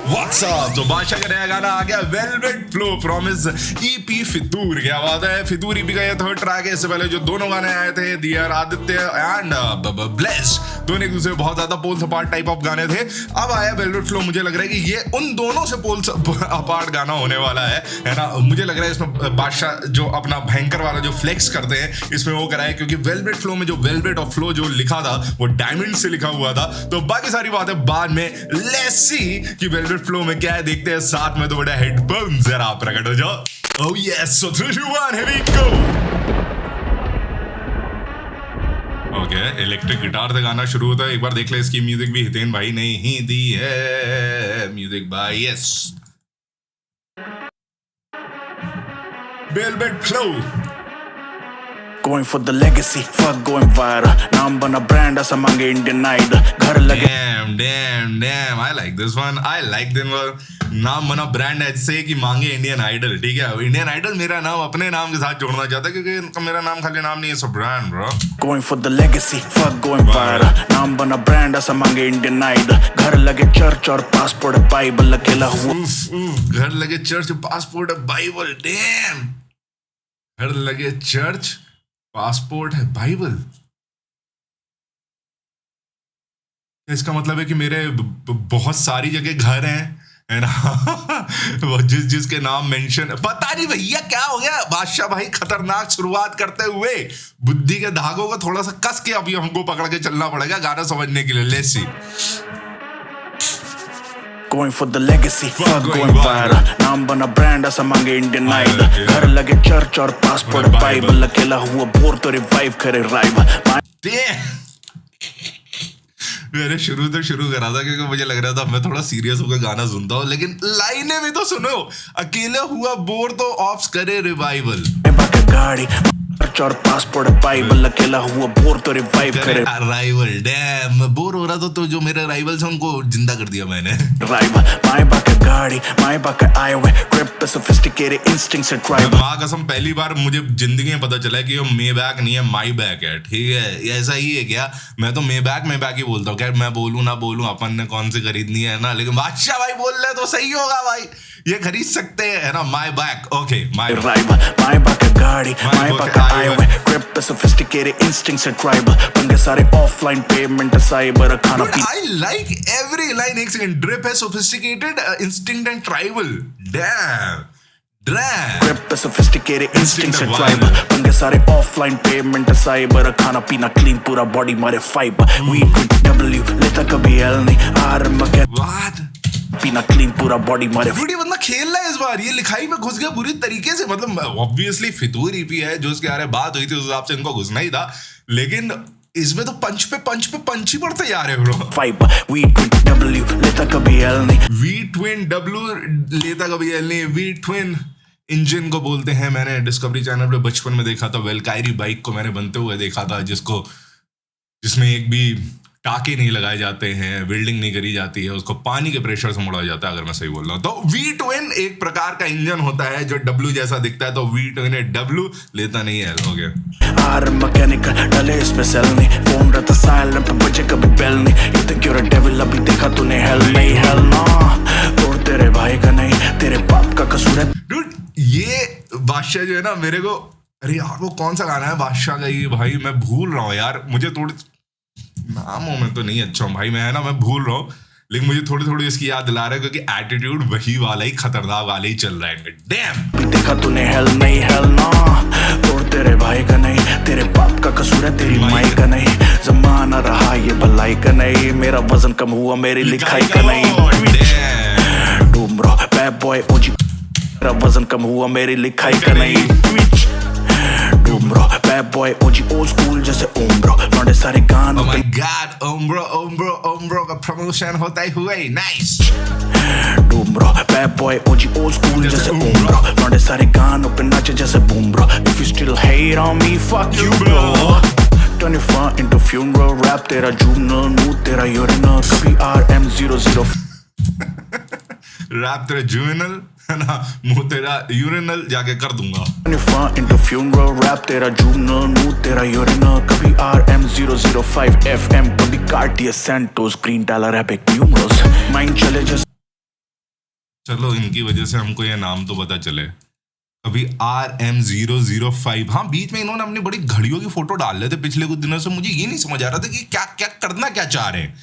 WhatsApp. तो बादशाह का नया गाना आ गया velvet flow from his EP Fitoor. क्या बात है, फितूर ईपी का ये थर्ड ट्रैक है। इससे पहले जो दोनों गाने आए थे दियर आदित्य एंड ब्लेस, दोनों एक दूसरे बहुत ज्यादा पोल्स अपार्ट टाइप ऑफ गाने थे। अब आया वेलवेट फ्लो, मुझे लग रहा है कि ये उन दोनों से पोल्स अपार्ट गाना होने वाला है ना। मुझे लग रहा है इसमें बादशाह जो अपना भयंकर वाला जो फ्लेक्स करते हैं इसमें वो कराए, क्योंकि वेलवेट फ्लो में जो वेलवेट और फ्लो जो लिखा था वो डायमंड से लिखा हुआ था। तो बाकी सारी बातें बाद में, लेट्स सी कि वेलवेट फ्लो में क्या है, देखते हैं। साथ में तो बड़ा हेडफोन जरा प्रकट हो जाओ। Oh yes, so 3, 2, 1, here we go. Okay, electric guitar से गाना शुरू होता है। एक बार देख ले, इसकी म्यूजिक भी हितेन भाई ने ही दी है। Music by yes velvet flow. Going for the legacy, fuck going viral. नाम बना brand ऐसा मांगे Indian Idol. घर लगे damn, I like this one. I like this one. नाम बना ब्रांड ऐसे कि मांगे इंडियन आइडल। ठीक है, इंडियन आइडल मेरा नाम अपने नाम के साथ जोड़ना चाहता है, क्योंकि इनका मेरा नाम खाली नाम नहीं है, सब brand bro. Going for the legacy, fuck going viral. नाम बना brand ऐसा मांगे Indian Idol. घर लगे चर्च और पासपोर्ट बाइबल अकेला हुआ। घर लगे चर्च पासपोर्ट बाइबल, डैम। घर लगे चर्च पासपोर्ट है बाइबल। इसका मतलब है कि मेरे बहुत सारी जगह घर हैं, है ना। जिसके नाम मेंशन, पता नहीं भैया क्या हो गया। बादशाह भाई खतरनाक शुरुआत करते हुए बुद्धि के धागों को थोड़ा सा कस के अभी हमको पकड़ के चलना पड़ेगा गाना समझने के लिए। Let's see. Going for the legacy, fuck going viral. नाम बना brand ऐसा मांगे Indian Idol. घर लगे चर्च और पासपोर्ट बाइबल अकेला हुआ बोर तो रिवाइव करे राइवल। मैंने शुरू करा था क्योंकि मुझे लग रहा था मैं थोड़ा सीरियस होकर गाना सुनता हूँ, लेकिन लाइनें भी तो सुनो। अकेला हुआ बोर तो ऑफ्स करे रिवाइवल। गाड़ी चर्च और पासपोर्ट बाइबल अकेला हुआ बोर तो रिवाइव करे राइवल। डैम, मैं बोर हो रहा था तो जो मेरे राइवल्स हैं उनको जिंदा कर दिया मैंने। राइवल माय बाक गाड़ी माय बाक आए हुए ग्रिप पे सोफिस्टिकेटेड इंस्टिंक्ट्स से ड्राइव। माँ कसम पहली बार मुझे जिंदगी में पता चला कि ये मे बैक नहीं है, माई बैक है। ठीक है, ये ऐसा ही है क्या? मैं तो मे बैक ही बोलता हूँ। क्या मैं बोलूँ ना बोलूँ, अपन ने कौन सी खरीदनी है ना, लेकिन बादशाह भाई बोल रहे तो सही होगा भाई, ये खरीद सकते हैं, है ना। My back, okay my rival my बाक गाड़ी माय बाक आए हुए ग्रिप पे सोफिस्टिकेटेड इंस्टिंक्ट्स से ड्राइव। पंगे सारे ऑफलाइन पेमेंट साइबर खाना पीना। I like every line. एक सेकंड, ड्रिप है sophisticated instinct and tribal. Dam grip पे सोफिस्टिकेटेड इंस्टिंक्ट्स से ड्राइव। पंगे सारे ऑफलाइन पेमेंट साइबर खाना पीना क्लीन पूरा बॉडी मारे फाइबर। वीट विद डब्ल्यू लेता कभी एल नहीं आर मगे व्हाट पीना क्लीन पूरा बॉडी मारे। ये बंदा खेल रहा है इस बार, ये लिखाई में घुस गया बुरी तरीके से। मतलब ऑब्वियसली फितूर ईपी है, जो उसके बारे बात हुई थी उस हिसाब से इनको घुसना ही था, लेकिन इसमें तो पंच पे पंच ही पड़ते जा रहे bro. Fibre wheat with W लेता कभी एल नहीं। वी ट्विन डब्ल्यू लेता कभी एल नहीं। वी ट्विन इंजन को बोलते हैं। मैंने डिस्कवरी चैनल पे बचपन में देखा था, वेलकायरी बाइक को मैंने बनते हुए देखा था, जिसमें एक भी टाके नहीं लगाए जाते हैं, वेल्डिंग नहीं करी जाती है, उसको पानी के प्रेशर से मोड़ा जाता है, अगर मैं सही बोल रहा हूँ। तो वी ट्विन एक प्रकार का इंजन होता है जो डब्ल्यू जैसा दिखता है, तो वी ट्विन डब्ल्यू लेता नहीं है। ओके आर मैकेनिकल डले इसमें सेल नहीं। फोन रहता साइलेंट पे बजे कभी बेल नहीं। You think you're a devil, अभी देखा तूने हेल नहीं। हेल ना तोड़ तेरे भाई का नहीं, तेरे बाप का कसूर है। डूड, ये बादशाह जो है ना, मेरे को, अरे यार वो कौन सा गाना है बादशाह का, ये भाई मैं भूल रहा हूँ यार। मुझे थोड़ी नामों में तो नहीं अच्छा हूँ भाई मैं, है ना, मैं भूल रहा हूँ, लेकिन मुझे थोड़ी इसकी याद दिला रहा है, क्योंकि एटीट्यूड वही वाला ही खतरनाक वाला ही चल रहा है। डैम देखा तूने हेल नहीं। हेल ना तोड़ तेरे भाई का नहीं, तेरे बाप का कसूर है, तेरी माई का नहीं। जमाना रहा ये भलाई का नहीं, मेरा वजन कम हुआ मेरी लिखाई का नहीं। डूमरो बैड बॉय ओजी, मेरा वजन कम हुआ मेरी लिखाई का नहीं। डूमरो बैड बॉय ओजी ओल्ड स्कूल जैसे ओम्ब्रो लौंडे सारे गानों पे। Oh my God, ओम्ब्रो का प्रमोशन होता ही हुआ ही, नाइस। डूमरो बैड बॉय ओजी ओल्ड स्कूल जैसे ओम्ब्रो लौंडे सारे गानों पे नाचे जैसे बूमब्रो। If you still hate on me, fuck you bro. Turn your fun into funeral rap, तेरा juvenile mood तेरा urinal कभी RM00। रैप तेरा जुवेनल है ना, मुंह तेरा यूरिनल जाके कर दूंगा। Turn your fun into funeral rap, तेरा juvenile mood तेरा urinal कभी RM005 FM कभी Cartier Santos green dollar epic numerals। Mind चले जैसे चलो इनकी वजह से हमको ये नाम तो पता चले। अभी RM005, हाँ बीच में इन्होंने अपनी बड़ी घड़ियों की फोटो डाल रहे थे पिछले कुछ दिनों से। मुझे ये नहीं समझ आ रहा था कि क्या क्या करना क्या चाह रहे हैं,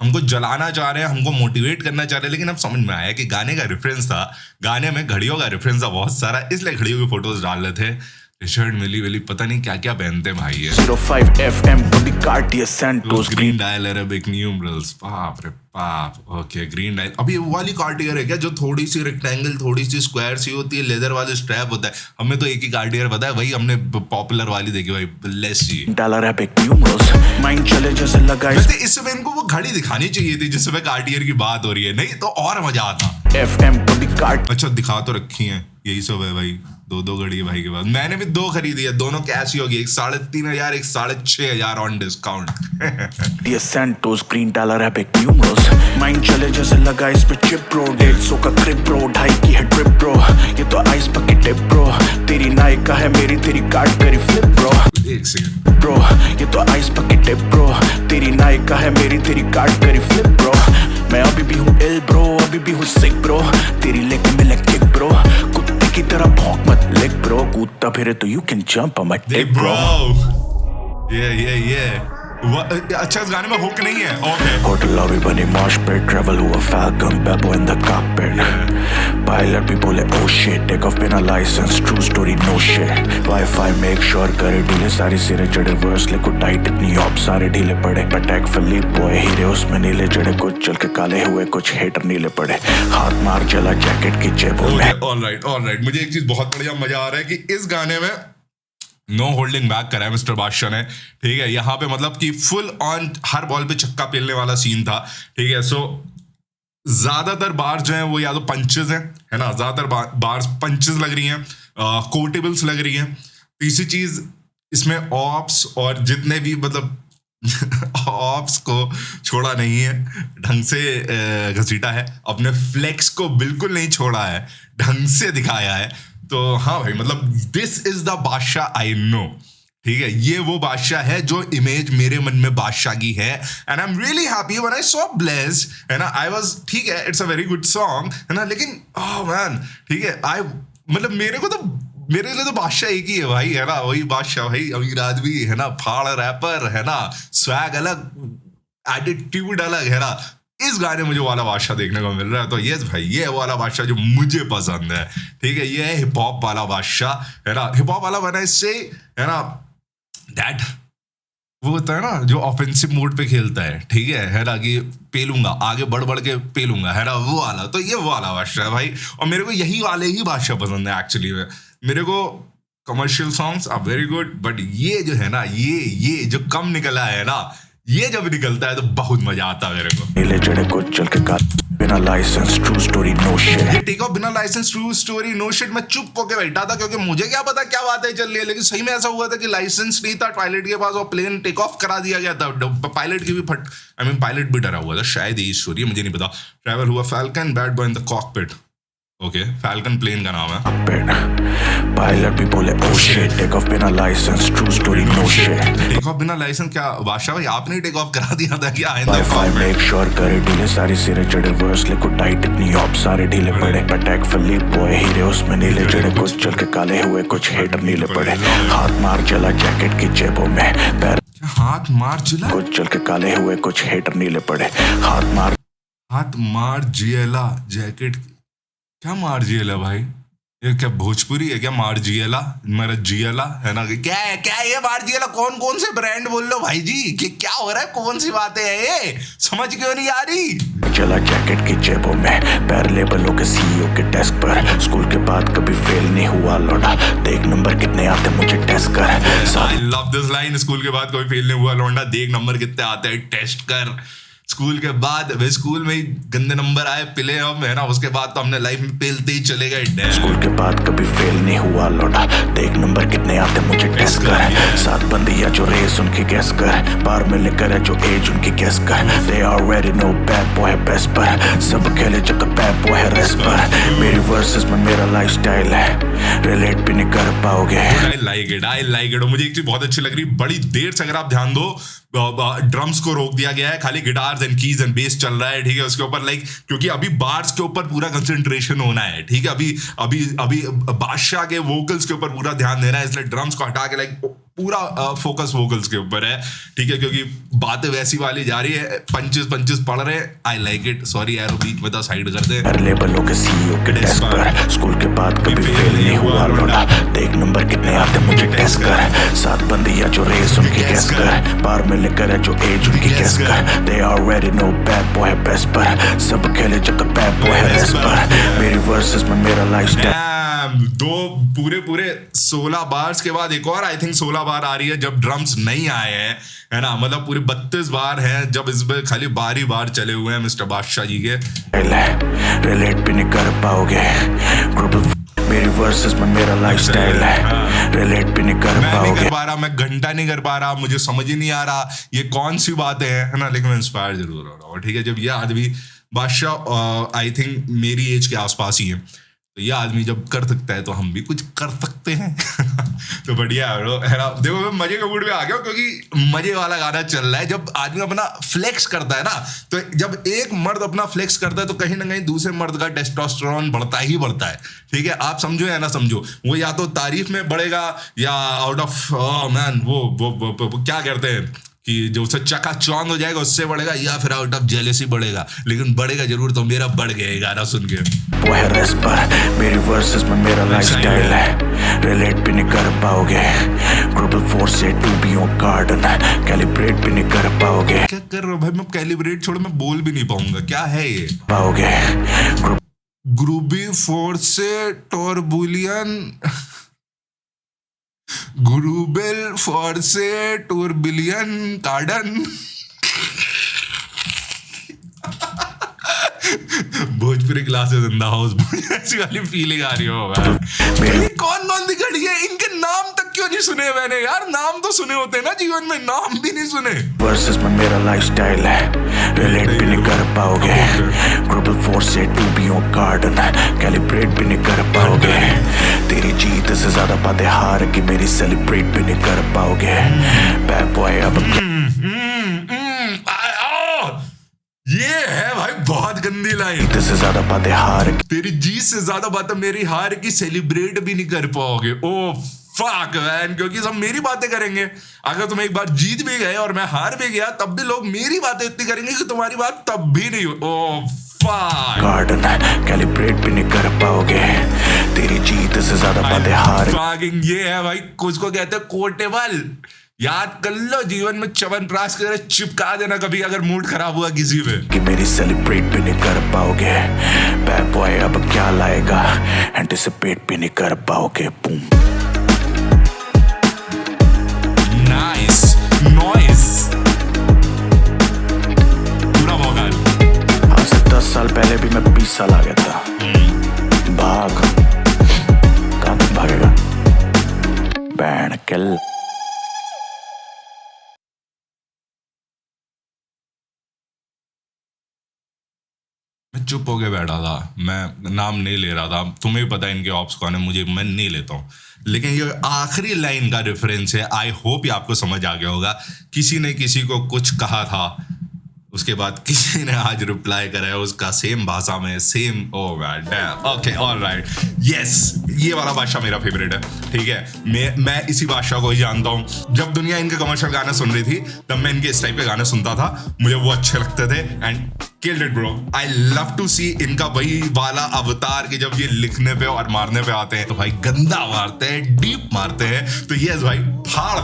हमको जलाना चाह रहे हैं, हमको मोटिवेट करना चाह रहे हैं। लेकिन अब समझ में आया कि गाने का रेफरेंस था, गाने में घड़ियों का रेफरेंस था बहुत सारा, इसलिए घड़ियों की फोटोज डाल रहे थे। शर्ट मिली वेली पता नहीं क्या क्या पहनते भाई ये। 05 FM बड़ी Cartier Santos green dial Arabic numerals, बाप रे बाप। ओके ग्रीन डायल, अभी वो वाली कार्टियर है क्या जो थोड़ी सी रेक्टेंगल थोड़ी सी स्क्वायर सी होती है, लेदर वाले स्ट्रैप होता है। हमें तो एक ही कार्टियर पता है, वही हमने पॉपुलर वाली देखी भाई, लेस सी डॉलर एपिक न्यूमरल्स माइंड चले जैसे लगा। वैसे इस समय इनको वो घड़ी दिखानी चाहिए थी जिस समय कार्टियर की बात हो रही है, नहीं तो और मजा आता। FM बड़ी कार्ट, अच्छा दिखा तो रखी है, यही सब है भाई। दो घड़ी है भाई के पास, मैंने भी 2 खरीदी है, दोनों कैसी होगी, एक 3,500 एक 6,500 ऑन डिस्काउंट। ये Santos green dollar epic numerals mind चले जैसे लगा इस पे चिप ब्रो, 150 का क्रिप ब्रो, 2.5 की है ट्रिप ब्रो, ये तो आइस पकी टिप ब्रो, तेरी नाइक का है मेरी तेरी कार्ड करी फ्लिप ब्रो। एक सेकंड ब्रो, ये तो आइस पकी टिप ब्रो, तेरी नाइक का है मेरी तेरी कार्ड करी फ्लिप ब्रो। मैं अभी भी हूँ इल ब्रो, अभी भी हूँ सिक ब्रो, तेरी लेग में मिले किक ब्रो, कुत्ते की तरह भौंक मत लिक ब्रो, कूदता फिरे तो you can jump on my tip bro. ये अच्छा इस गाने में हुक नहीं है। ओके होटल लॉबी बनी मॉश पिट, ट्रैवल हुआ falcon Bebo in the cockpit, pilot भी बोले ओ शिट, टेक ऑफ बिना license, true story no shit, WiFi make sure करे ढीले, सारी सिरे चढ़े वर्स लिखो टाइट, इतनी ऑप सारे ढीले पड़े, अटैक फिलिप बॉय हीरे उसमें नीले जड़े, कुछ चल के काले हुए कुछ हेटर नीले पड़े, हाथ मार चला जैकेट की जेबों में। ऑलराइट मुझे एक चीज बहुत बढ़िया मजा आ रहा है कि इस गाने में नो होल्डिंग बैक करा है मिस्टर बादशाह ने, ठीक है। यहाँ पे मतलब कि फुल ऑन हर बॉल पे छक्का पेलने वाला सीन था, ठीक है। सो ज्यादातर बार जो है वो या तो पंचेस हैं, है ना, ज्यादातर बार पंचेस लग रही हैं, कोटेबल्स लग रही हैं। तीसरी चीज इसमें ऑप्स और जितने भी मतलब ऑप्स को छोड़ा नहीं है, ढंग से घसीटा है, अपने फ्लेक्स को बिल्कुल नहीं छोड़ा है, ढंग से दिखाया है। तो हाँ भाई मतलब दिस इज द बादशाह आई नो, ठीक है। ये वो बादशाह है जो इमेज मेरे मन में बादशाह की है, and I am really happy when I saw blessed, है ना। आई वाज, ठीक है, it's a very good song, है ना, लेकिन ओह मैन, ठीक है, आई मतलब मेरे लिए तो बादशाह एक ही है भाई, है ना, वही बादशाह भाई, अमीर आदमी, है ना, फाड़ रैपर, है ना, स्वैग अलग, एटीट्यूड अलग, है ना। इस गाने में मुझे वाला बादशाह देखने को मिल रहा है, तो यस भाई ये वाला बादशाह जो मुझे पसंद है, ठीक है। ये है हिप हॉप वाला बादशाह, है ना, हिप हॉप वाला बना इससे, है ना, दैट वो होता है ना जो ऑफेंसिव मोड पे खेलता है, ठीक है ना, कि पेलूंगा आगे बढ़ के पेलूंगा, है ना, वो वाला। तो ये वो वाला बादशाह है भाई, और मेरे को यही वाले ही बादशाह पसंद है एक्चुअली में। मेरे को commercial songs are very good, but ये जो है ना, ये जो कम निकला है ना, ये जब निकलता है तो बहुत मजा आता है मेरे को। नीले जड़े को चल के का बिना license, true story no shit, ये टेक ऑफ बिना license, true story no shit, मैं चुप होके बैठा था क्योंकि मुझे क्या पता क्या बातें चल रही है, लेकिन सही में ऐसा हुआ था कि लाइसेंस नहीं था पायलट के पास और प्लेन टेक ऑफ करा दिया गया था। पायलट की भी पायलट भी डरा हुआ था, शायद यही स्टोरी है, मुझे नहीं पता। ट्रैवल हुआ falcon, bad boy in the cockpit, okay, falcon plane का नाम है। पायलट भी बोले ओ शिट, टेक ऑफ बिना license, true story no shit, take off बिना लाइसेंस, क्या बादशाह भाई आपने टेक ऑफ करा दिया था क्या? वाईफाई मेक श्योर करे ढीले, सारी सिरे चढ़े वर्स लिखो टाइट, इतनी ऑप सारे ढीले पड़े, अटैक फिलिप बॉय हीरे उसमें नीले जड़े, कुछ चल के काले हुए कुछ हेटर नीले पड़े, हाथ मार चला जैकेट की जेबों में, पैर हाथ मार चला, कुछ चल के काले हुए कुछ हेटर नीले पड़े, हाथ मार जियला जैकेट, क्या मार जियला भाई? ये क्या भोजपुरी है क्या? मार जियला, मेरा जियला, है ना, क्या है क्या ये मार जियला? कौन से ब्रांड बोल लो भाई जी, कि क्या हो रहा है, कौन सी बातें हैं ये, समझ क्यों नहीं आ रही? चला जैकेट की जेबों में, पैर लेबलों के सीईओ के डेस्क पर, स्कूल के बाद कभी फेल नहीं हुआ लौटा, देख नंबर कितने आते मुझे टेस्ट कर। I love this line, school के बाद कोई फेल नहीं हुआ लौंडा, देख नंबर कितने आते हैं टेस्ट कर। स्कूल के बाद वे स्कूल में ही गंदे नंबर आए पिले हम, है ना, उसके बाद तो हमने लाइफ में पेलते ही चले गए। स्कूल के बाद कभी फेल नहीं हुआ लौटा, देख नंबर कितने आते मुझे टेस्ट कर, 7 बंदियां जो रेस उनकी गैस कर, बार में लेकर है जो एज उनकी गैस कर, they already know bad boy है बेस्ट पर, सब खेले जब तक bad boy है रेस्ट पर, मेरी वर्सेस में मेरा लाइफस्टाइल है, रिलेट भी नहीं कर पाओगे। I like it, मुझे एक चीज बहुत अच्छी लग रही, बड़ी देर से अगर आप ध्यान दो ड्रम्स को रोक दिया गया है, खाली guitars and keys and base चल रहा है, ठीक है। उसके ऊपर लाइक क्योंकि अभी बार्स के ऊपर पूरा कंसंट्रेशन होना है, ठीक है। अभी अभी अभी बादशाह के वोकल्स के ऊपर पूरा ध्यान देना है, इसलिए ड्रम्स को हटा के लाइक पूरा फोकस वोकल्स के ऊपर है, ठीक है। क्योंकि बातें वैसी वाली जा रही है, पंचेस पढ़ रहे हैं। I like it. सॉरी यार, बीच में तो साइड कर दे। लेबलों के सीईओ के डेस्क पर स्कूल के बाद कभी फेल नहीं हुआ लौटा। देख नंबर कितने आते मुझे टेस्ट कर। 7 बंदियां जो रेस उनकी गैस कर। बार में लेकर है जो एज उनकी गैस कर। They already know bad boy है बेस्ट पर। सब खेले जब तक bad boy है रेस पर। मेरी वर्सेस में मेरा लाइफस्टाइल। दो पूरे 16 बार्स के बाद एक और आई थिंक 16 बार आ रही है जब ड्रम्स नहीं आए हैं, है ना। मतलब पूरे 32 बार हैं जब इस पे खाली बार चले हुए हैं मिस्टर बादशाह जी के। रिलेट भी नहीं कर पाओगे। मेरी वर्सेस में मेरा लाइफस्टाइल है। रिलेट भी नहीं कर पाओगे। मैं घंटा नहीं कर पा रहा, मुझे समझ ही नहीं आ रहा ये कौन सी बात है ना। लेकिन मैं इंस्पायर जरूर हो रहा हूँ, ठीक है। जब ये आदमी बादशाह आई थिंक मेरी एज के आसपास ही है, तो ये आदमी जब कर सकता है तो हम भी कुछ कर सकते हैं। तो बढ़िया है ना। देखो मैं मजे के मूड में आ गया क्योंकि मजे वाला गाना चल रहा है। जब आदमी अपना फ्लेक्स करता है ना, तो जब एक मर्द अपना फ्लेक्स करता है तो कहीं ना कहीं दूसरे मर्द का टेस्टोस्टेरोन बढ़ता ही बढ़ता है, ठीक है। आप समझो या ना समझो, वो या तो तारीफ में बढ़ेगा या आउट ऑफ मैन वो क्या कहते हैं कि जो उससे चकाचौंध हो जाएगा उससे बढ़ेगा, या फिर आउट ऑफ जेलेसी बढ़ेगा। लेकिन बढ़ेगा जरूर, तो मेरा बढ़ गया ये गाना सुन के। वो है रेस पर मेरी वर्सेस में मेरा लाइफस्टाइल है। रिलेट भी नहीं कर पाओगे। ग्लोबल फोर्स से to be on garden. Calibrate भी नहीं कर पाओगे। क्या कर रहे हो भाई? मैं कैलिब्रेट छोड़ मैं बोल भी नहीं पाऊंगा। क्या है ये? पाओगे ग्रूबी फोर्स से टोरबुलियन ग्रूबेल फोर्से टूरबिलियन कार्डन। Bhojpuri classes in the house, ऐसी वाली फीलिंग आ रही होगा। ये कौन दिखड़ी है? इनके नाम तक क्यों नहीं सुने मैंने यार? नाम तो सुने होते ना जीवन में, नाम भी नहीं सुने। वर्सेस में मेरा लाइफस्टाइल है। रिलेट भी नहीं कर पाओगे। ग्लोबल फोर्स से to be on garden. Calibrate भी नहीं कर पाओगे। तेरी जीत से ज्यादा बातें हार की मेरी सेलिब्रेट भी नहीं कर पाओगे। बैड बॉय अब ये है भाई बहुत गंदी लाइन। से ज्यादा बातें हार तेरी जीत से ज्यादा बातें मेरी हार की सेलिब्रेट भी नहीं कर पाओगे। ओ फक मैन, क्योंकि सब मेरी बातें करेंगे। अगर तुम एक बार जीत भी गए और मैं हार भी गया तब भी लोग मेरी बातें इतनी करेंगे कि तुम्हारी बात तब भी नहीं हो। Oh fuck. गार्डन कैलिब्रेट भी नहीं कर पाओगे। तेरी जीत से ज्यादा बातें हार। ये है भाई, कुछ को कहते हैं कोटेबल। याद कर लो, जीवन में च्यवनप्राश की तरह चिपका देना कभी अगर मूड खराब हुआ किसी पे। कि मेरी सेलिब्रेट भी नहीं कर पाओगे। बैड बॉय अब क्या लाएगा? एंटिसिपेट भी नहीं कर पाओगे। बूम। Nice noise. पूरा मौका। आज से 10 साल पहले भी मैं 20 साल आ गया था। भाग। कहां तक भागेगा? बैंड किल। मैं चुप होके बैठा था, मैं नाम नहीं ले रहा था। तुम्हें भी पता है इनके ऑप्स कौन है, मुझे मैं नहीं लेता हूँ। लेकिन ये आखिरी लाइन का रेफरेंस है। आई होप ये आपको समझ आ गया होगा। किसी ने किसी को कुछ कहा था, उसके बाद किसी ने आज रिप्लाई करा है उसका सेम भाषा में, same. Oh man, okay alright, yes, ये वाला भाषा मेरा फेवरेट है, ठीक है। मैं इसी भाषा को ही जानता हूँ। जब दुनिया इनके कमर्शियल गाने सुन रही थी तब मैं इनके इस टाइप के गाने सुनता था, मुझे वो अच्छे लगते थे। And killed it bro. I love to see इनका वही वाला अवतार कि जब ये लिखने पे और मारने पे आते हैं तो भाई गंदा मारते हैं, डीप मारते हैं। तो यस भाई, फाड़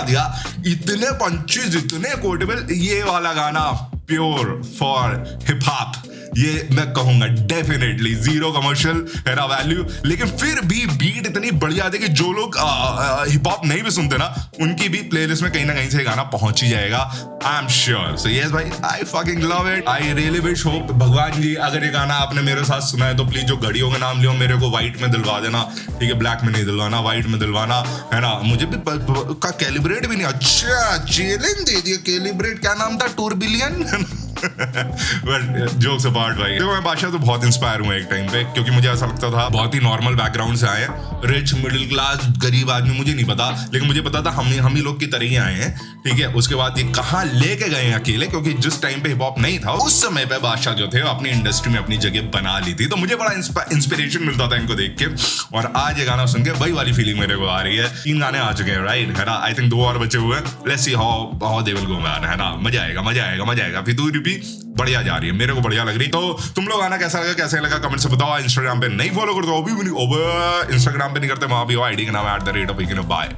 दिया। इतने पंचेस, इतने कोटेबल। ये वाला गाना प्योर फॉर हिप हॉप, ये मैं कहूंगा डेफिनेटली। जीरो कमर्शियल है ना वैल्यू, लेकिन फिर भी बीट इतनी बढ़िया थी कि जो लोग हिप हॉप नहीं भी सुनते ना, उनकी भी प्लेलिस्ट में कहीं ना कहीं से गाना पहुंच ही जाएगा, I am sure. So yes भाई, I fucking love it. I really wish hope भगवान जी, अगर ये गाना आपने मेरे साथ सुना है तो प्लीज जो घड़ियों का नाम लियो मेरे को व्हाइट में दिलवा देना, ठीक है। ब्लैक में नहीं दिलवाना, व्हाइट में दिलवाना, है ना। मुझे भी का कैलिब्रेट भी नहीं। अच्छा चैलेंज दे दिया कैलिब्रेट। क्या नाम था? टूरबिलियन। बट जोक्स अपार्ट भाई, देखो मैं बादशाह तो बहुत इंस्पायर हुआ एक टाइम पे, क्योंकि मुझे ऐसा लगता था बहुत ही नॉर्मल बैकग्राउंड से आए हैं, रिच मिडिल क्लास गरीब आदमी, मुझे नहीं पता, लेकिन मुझे पता था हम ही लोग की तरह ही आए हैं, ठीक है। उसके बाद ये कहाँ लेके गए हैं अकेले, क्योंकि जिस टाइम पे हिप हॉप नहीं था उस समय पे बादशाह जो थे अपनी इंडस्ट्री में अपनी जगह बना ली थी, तो मुझे बड़ा इंस्पिरेशन मिलता था इनको देख के। और आज ये गाना सुन के वही वाली फीलिंग मेरे को आ रही है। 3 गाने आ चुके हैं, राइट, है ना। आई थिंक 2 और बचे हुए हैं, let's see how they will go man, है ना। मजा आएगा। फितूरी भी बढ़िया जा रही है, मेरे को बढ़िया लग रही। तो तुम लोग गाना कैसा लगा कमेंट से बताओ। इंस्टाग्राम पे नहीं फॉलो करते हो, अभी भी नहीं, इंस्टाग्राम पे नहीं करते, वहां भी आईडी का नाम @baय।